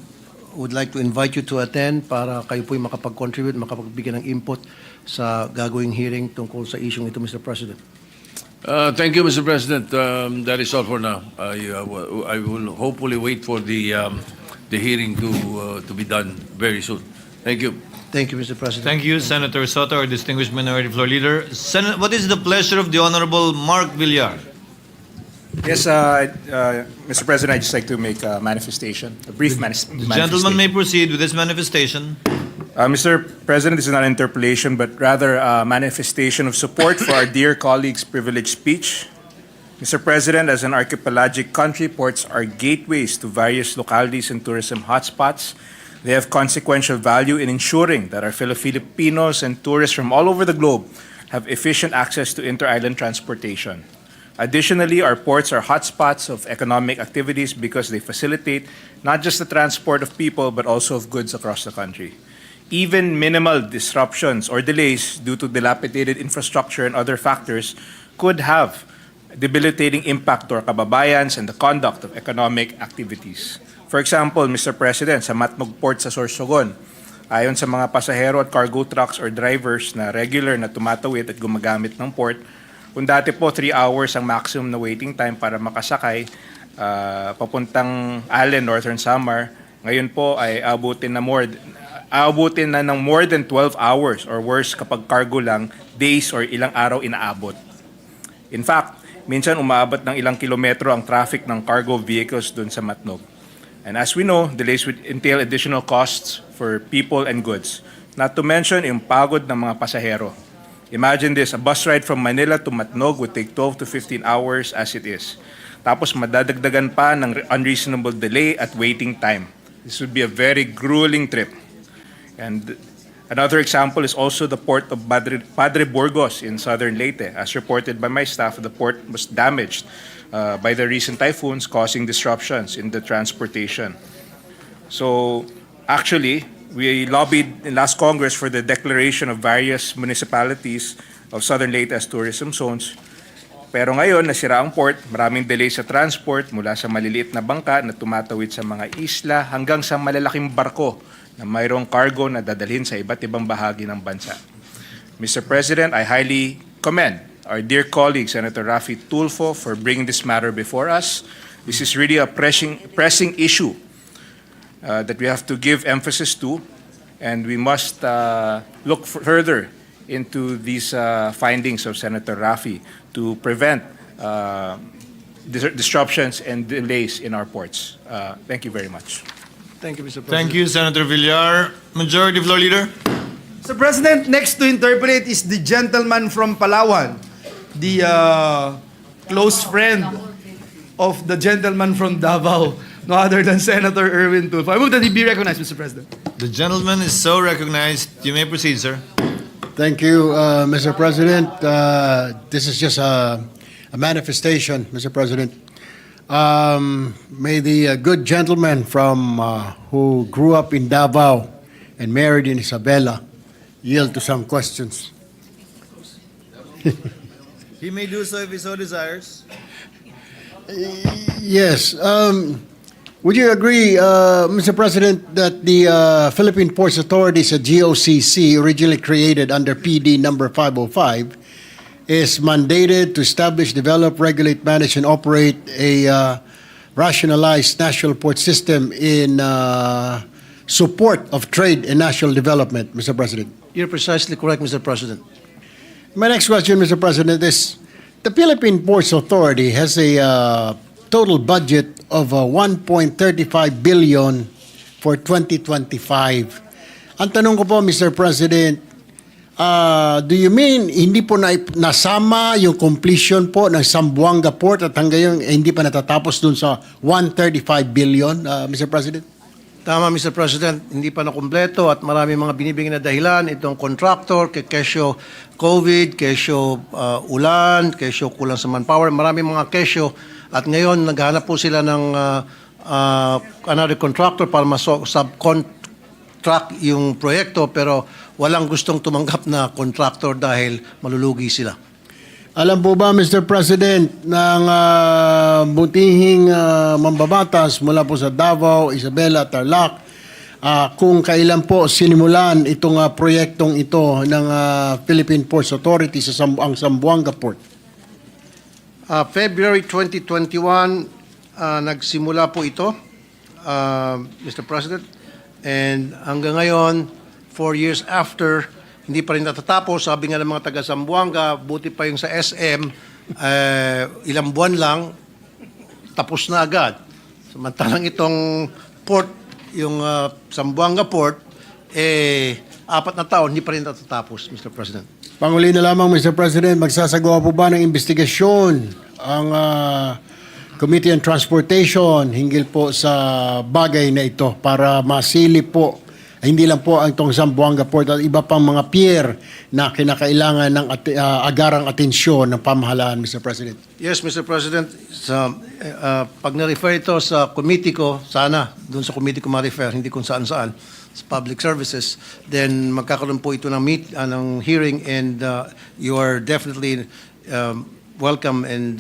would like to invite you to attend para kayo po'y makapag-contribute, makapagbigay ng input sa gagawing hearing tungkol sa isyong ito, Mr. President.
Thank you, Mr. President. That is all for now. I will hopefully wait for the hearing to be done very soon. Thank you.
Thank you, Mr. President.
Thank you, Senator Soto, our distinguished minority floor leader. What is the pleasure of the Honorable Mark Villar?
Yes, Mr. President, I'd just like to make a manifestation, a brief
The
manifestation.
gentleman may proceed with this manifestation.
Mr. President, this is not an interpolation, but rather a manifestation of support for our dear colleague's privileged speech. Mr. President, as an archipelagic country, ports are gateways to various localities and tourism hotspots. They have consequential value in ensuring that our fellow Filipinos and tourists from all over the globe have efficient access to inter-island transportation. Additionally, our ports are hotspots of economic activities because they facilitate not just the transport of people but also of goods across the country. Even minimal disruptions or delays due to dilapidated infrastructure and other factors could have debilitating impact to our kababayans and the conduct of economic activities. For example, Mr. President, sa Matnog Port sa Sorsogon, ayon sa mga pasahero at cargo trucks or drivers na regular na tumatawid at gumagamit ng port, kung dati po 3 hours ang maximum na waiting time para makasakay papuntang Allen, Northern Samar, ngayon po ay abutin na ng more than 12 hours or worse kapag cargo lang, days or ilang araw inaabot. In fact, minsan umaabot ng ilang kilometro ang traffic ng cargo vehicles dun sa Matnog. And as we know, delays would entail additional costs for people and goods. Not to mention yung pagod ng mga pasahero. Imagine this, a bus ride from Manila to Matnog would take 12 to 15 hours as it is. Tapos madadagdagan pa ng unreasonable delay at waiting time. This would be a very grueling trip. And another example is also the port of Padre Burgos in southern Leyte. As reported by my staff, the port was damaged by the recent typhoons, causing disruptions in the transportation. So actually, we lobbied in last Congress for the declaration of various municipalities of southern Leyte as tourism zones. Pero ngayon, nasira ang port, maraming delay sa transport mula sa maliliit na bangka na tumatawid sa mga isla hanggang sa malalaking barko na mayroong cargo na dadalhin sa iba't ibang bahagi ng bansa. Mr. President, I highly commend our dear colleague, Senator Raffy Tulfo, for bringing this matter before us. This is really a pressing issue that we have to give emphasis to, and we must look further into these findings of Senator Raffy to prevent disruptions and delays in our ports. Thank you very much.
Thank you, Mr. President.
Thank you, Senator Villar. Majority Floor Leader.
Mr. President, next to interpolate is the gentleman from Palawan, the close friend of the gentleman from Davao, no other than Senator Erwin Tulfo. I move that he be recognized, Mr. President.
The gentleman is so recognized. You may proceed, sir.
Thank you, Mr. President. This is just a manifestation, Mr. President. May the good gentleman from who grew up in Davao and married in Isabela yield to some questions.
He may do so if he so desires.
Yes. Would you agree, Mr. President, that the Philippine Ports Authorities, a GOCC, originally created under PD number 505, is mandated to establish, develop, regulate, manage, and operate a rationalized national port system in support of trade and national development, Mr. President?
You're precisely correct, Mr. President.
My next question, Mr. President, is the Philippine Ports Authority has a total budget of 1.35 billion for 2025. Ang tanong ko po, Mr. President, do you mean hindi po nasama yung completion po ng Zamboanga Port at hanggang hindi pa natatapos dun sa 135 billion, Mr. President?
Tama, Mr. President, hindi pa nakumpleto at marami mga binibigyan na dahilan itong contractor, kesyo COVID, kesyo ulan, kesyo kulang sa manpower, marami mga kesyo at ngayon naghahanap po sila ng another contractor para subcontract yung proyekto pero walang gustong tumanggap na contractor dahil malulugi sila.
Alam po ba, Mr. President, ng butihing mambabatas mula po sa Davao, Isabela, Tarlac, kung kailan po sinimulan itong proyektong ito ng Philippine Ports Authority sa ang Zamboanga Port?
February 2021, nagsimula po ito, Mr. President, and hanggang ngayon, 4 years after, hindi pa rin natatapos. Sabi nga ng mga taga Zamboanga, buti pa yung sa SM, ilang buwan lang,
tapos na agad. Samantalang itong port, yung Zamboanga Port, 4 na taon, hindi pa rin natatapos, Mr. President.
Panguli na lamang, Mr. President, magsasagawa po ba ng investigasyon ang Committee on Transportation hinggil po sa bagay na ito para masilip po hindi lang po ang itong Zamboanga Port at iba pang mga pier na kinakailangan ng agarang atensyon ng pamahalaan, Mr. President?
Yes, Mr. President. Pag na-refer ito sa committee ko, sana doon sa committee ko ma-refer, hindi kung saan-saan, sa public services, then magkakaroon po ito ng hearing and you are definitely welcome and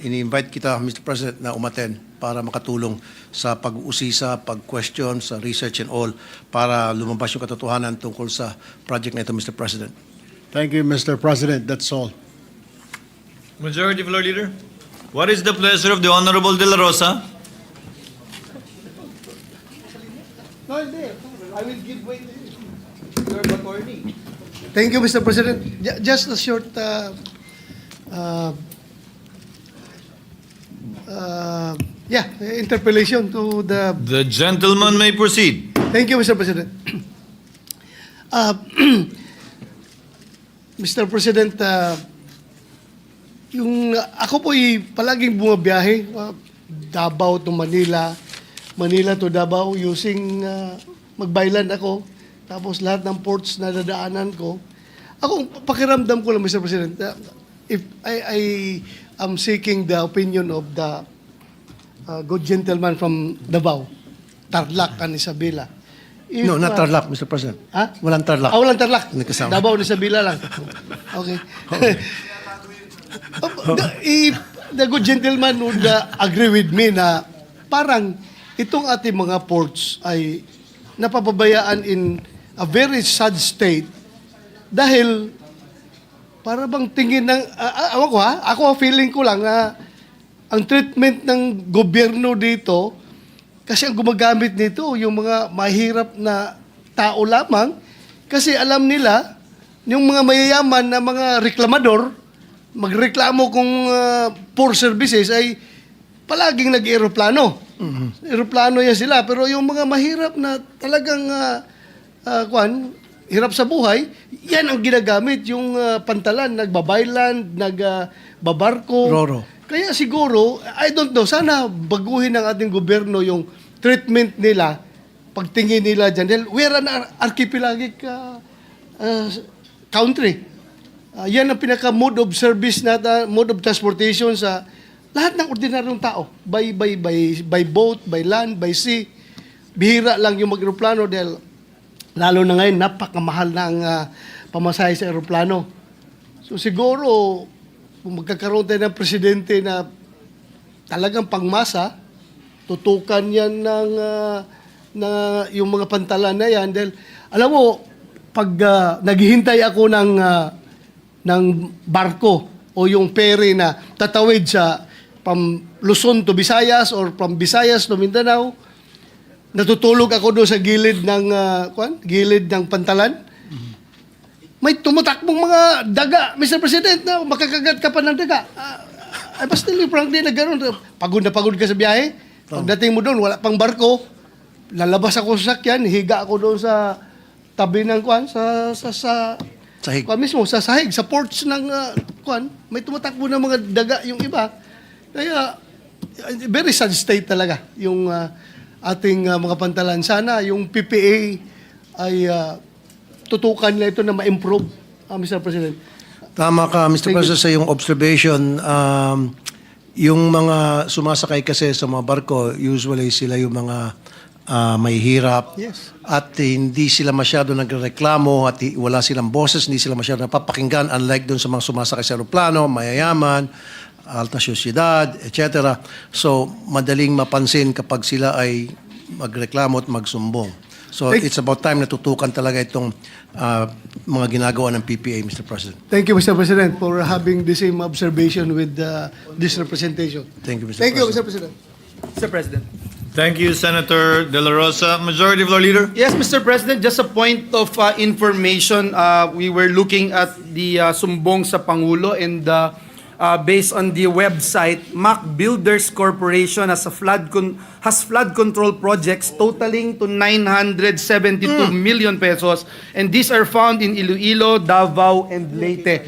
ini-invite kita, Mr. President, na umattend para makatulong sa pag-uusisa, pag-question, sa research and all, para lumabas yung katotohanan tungkol sa project na ito, Mr. President.
Thank you, Mr. President. That's all.
Majority Floor Leader, what is the pleasure of the Honorable De La Rosa?
No, hindi. I will give way to you. You're the attorney.
Thank you, Mr. President. Just a short interpellation to the...
The gentleman may proceed.
Thank you, Mr. President. Mr. President, yung ako po palaging bumabiyahe, Davao to Manila, Manila to Davao using magbaylan ako, tapos lahat ng ports na dadaanan ko. Ako, pakiramdam ko lang, Mr. President, if I am seeking the opinion of the good gentleman from Davao, Tarlac and Isabela. If,
No, not Tarlac, Mr. President.
Ha?
Walang Tarlac.
Walang Tarlac.
Hindi kasama.
Davao and Isabela lang. Okay. If the good gentleman would agree with me na parang itong ating mga ports ay napapabayaan in a very sad state dahil para bang tingin ng ako feeling ko lang na ang treatment ng gobyerno dito kasi ang gumagamit nito yung mga mahirap na tao lamang kasi alam nila yung mga mayayaman na mga reklamador magreklamo kung poor services ay palaging nag-aeroplano. Aeroplano yan sila pero yung mga mahirap na talagang hirap sa buhay, yan ang ginagamit yung pantalan, nagbabaylan, nagbabarko.
Roro.
Kaya siguro, I don't know, sana baguhin ng ating gobyerno yung treatment nila, pagtingin nila dyan. Dahil we are an archipelagic country. Yan ang pinaka-mode of service mode of transportation sa lahat ng ordinaryong tao. By boat, by land, by sea. Bihira lang yung mag-aeroplano dahil lalo na ngayon, napakamahal ng pamasahe sa aeroplano. So siguro, kung magkakaroon tayo ng presidente na talagang pangmasa, tutukan yan ng yung mga pantalan na yan. Dahil, alam mo, pag naghihintay ako ng barko o yung ferry na tatawid sa from Luzon to Visayas or from Visayas to Mindanao, natutulog ako doon sa gilid ng pantalan. May tumutakbong mga daga, Mr. President, na makakagat ka pa ng daga. I must tell you frankly na gano'n. Pagod na pagod ka sa biyahe. Pagdating mo doon, wala pang barko. Lalabas ako sa sakyan, higa ako doon sa tabi ng
Sahig.
Mismo, sa sahig, sa ports ng may tumatakbo ng mga daga yung iba. Kaya, very sad state talaga yung ating mga pantalan. Sana yung PPA ay tutukan na ito na ma-improve, Mr. President.
Tama ka, Mr. President, sa iyong observation. Yung mga sumasakay kasi sa mga barko, usually sila yung mga may hirap.
Yes.
At hindi sila masyado nagreklamo at wala silang boses, hindi sila masyado napapakinggan, unlike doon sa mga sumasakay sa aeroplano, mayayaman, alta syudad, etc. So, madaling mapansin kapag sila ay magreklamo at magsumbong. So, it's about time na tutukan talaga itong mga ginagawa ng PPA, Mr. President.
Thank you, Mr. President, for having the same observation with this representation.
Thank you, Mr.
Thank you,
President.
Mr. President.
Mr. President.
Thank you, Senator De La Rosa. Majority Floor Leader.
Yes, Mr. President, just a point of information. We were looking at the sumbong sa Pangulo and based on the website, Mac Builders Corporation has flood control projects totaling to 972 million pesos, and these are found in Iloilo, Davao, and Leyte,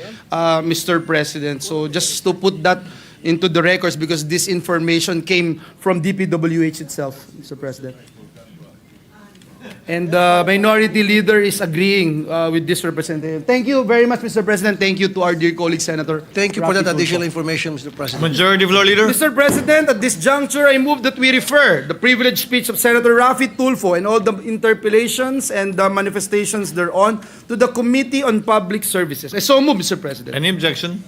Mr. President. So just to put that into the records, because this information came from DPWH itself, Mr. President. And the Minority Leader is agreeing with this representative. Thank you very much, Mr. President. Thank you to our dear colleague, Senator.
Thank you for that
Rafi
additional
Tulfo.
information, Mr. President.
Majority Floor Leader.
Mr. President, at this juncture, I move that we refer the privileged speech of Senator Rafi Tulfo and all the interpellations and the manifestations thereon to the Committee on Public Services. I so move, Mr. President.
Any objection?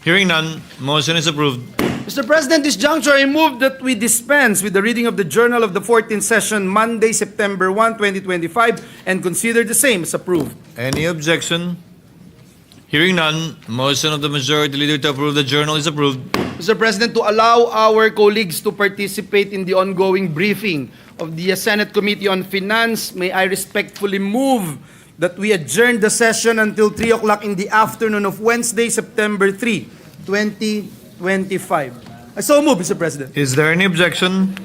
Hearing none, motion is approved.
Mr. President, this juncture, I move that we dispense with the reading of the Journal of the 14th Session, Monday, September 1, 2025, and consider the same as approved.
Any objection? Hearing none, motion of the Majority Leader to approve the journal is approved.
Mr. President, to allow our colleagues to participate in the ongoing briefing of the Senate Committee on Finance, may I respectfully move that we adjourn the session until 3 o'clock in the afternoon of Wednesday, September 3, 2025. I so move, Mr. President.
Is there any objection?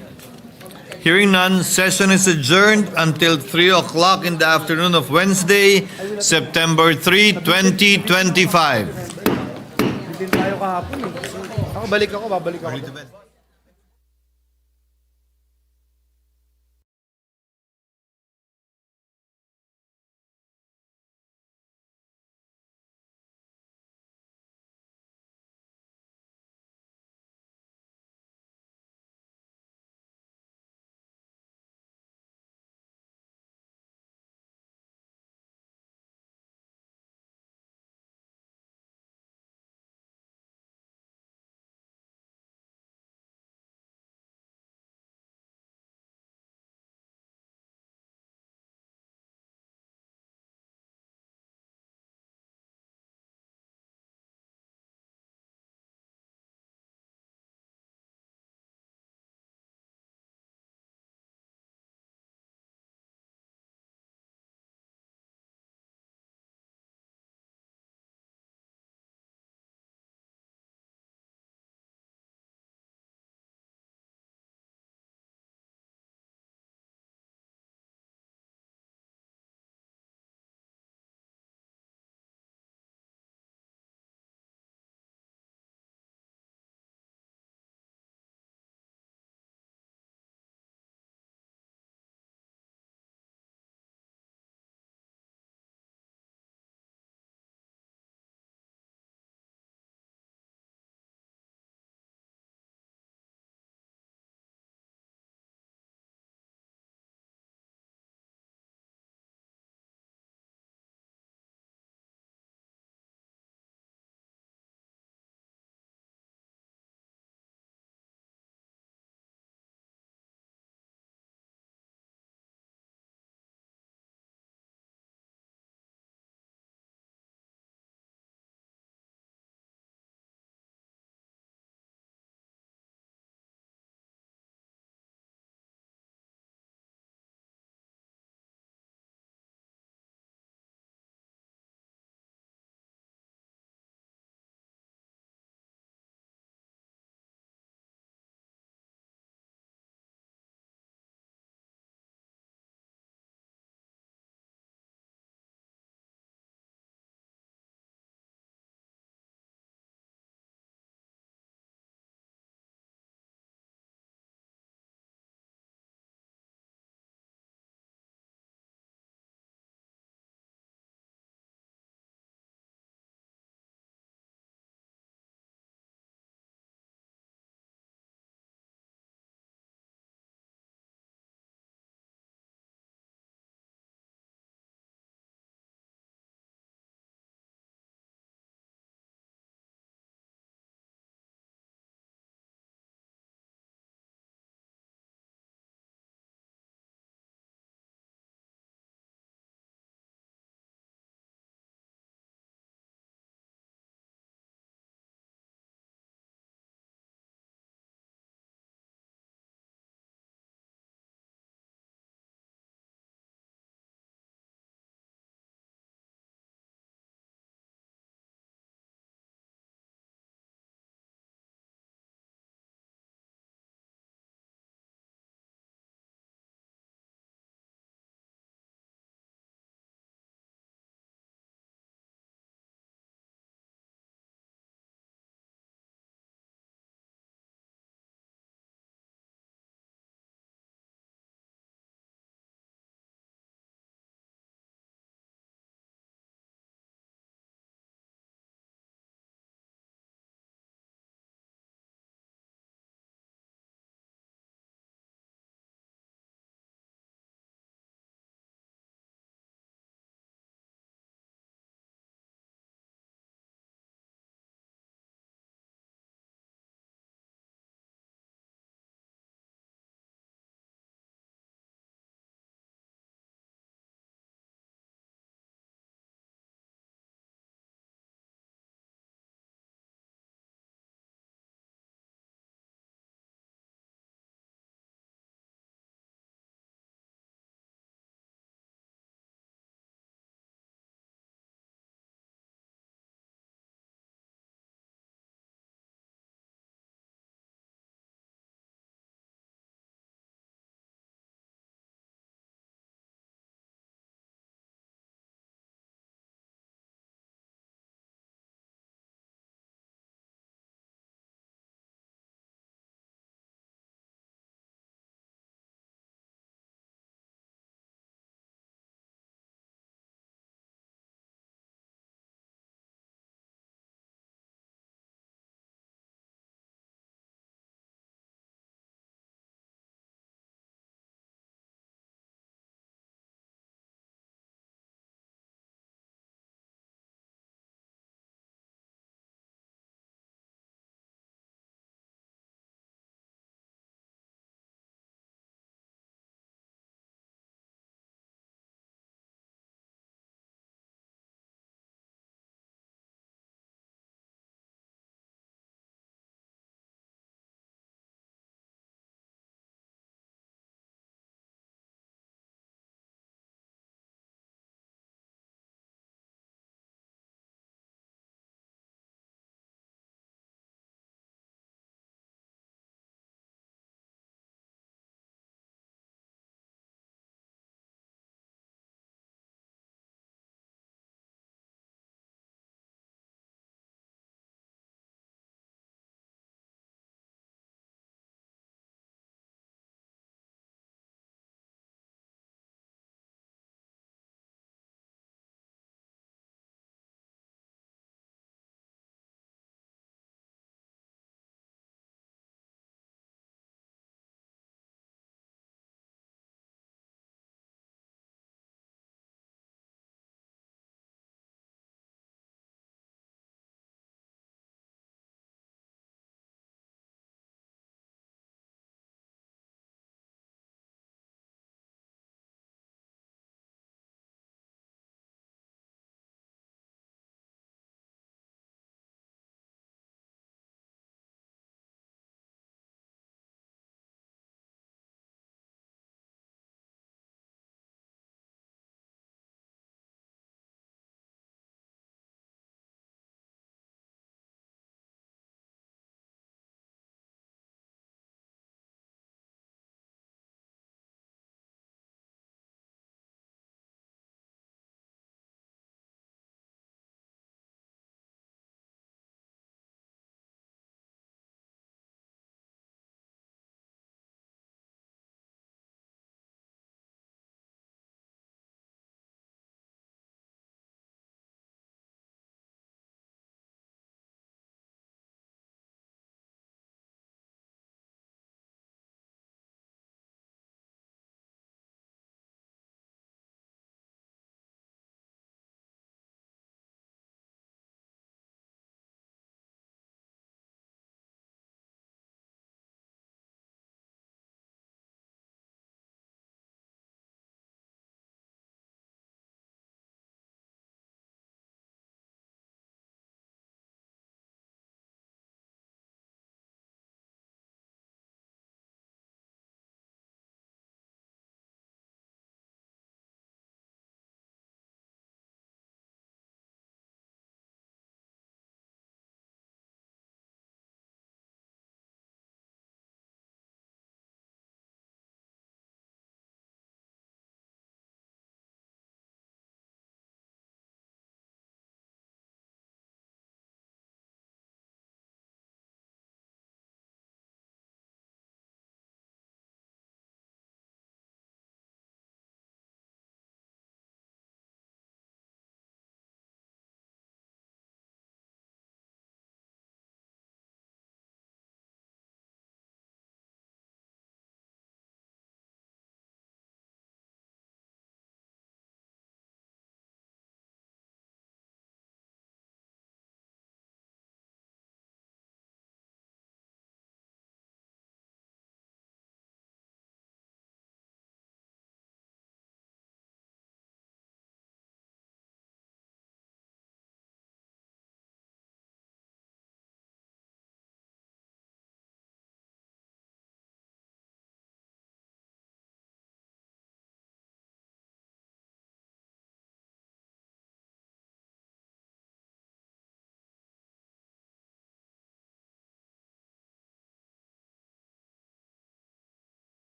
Hearing none, session is adjourned until 3 o'clock in the afternoon of Wednesday, September 3, 2025.
Hindi tayo kahapon. Ako, babalik ako.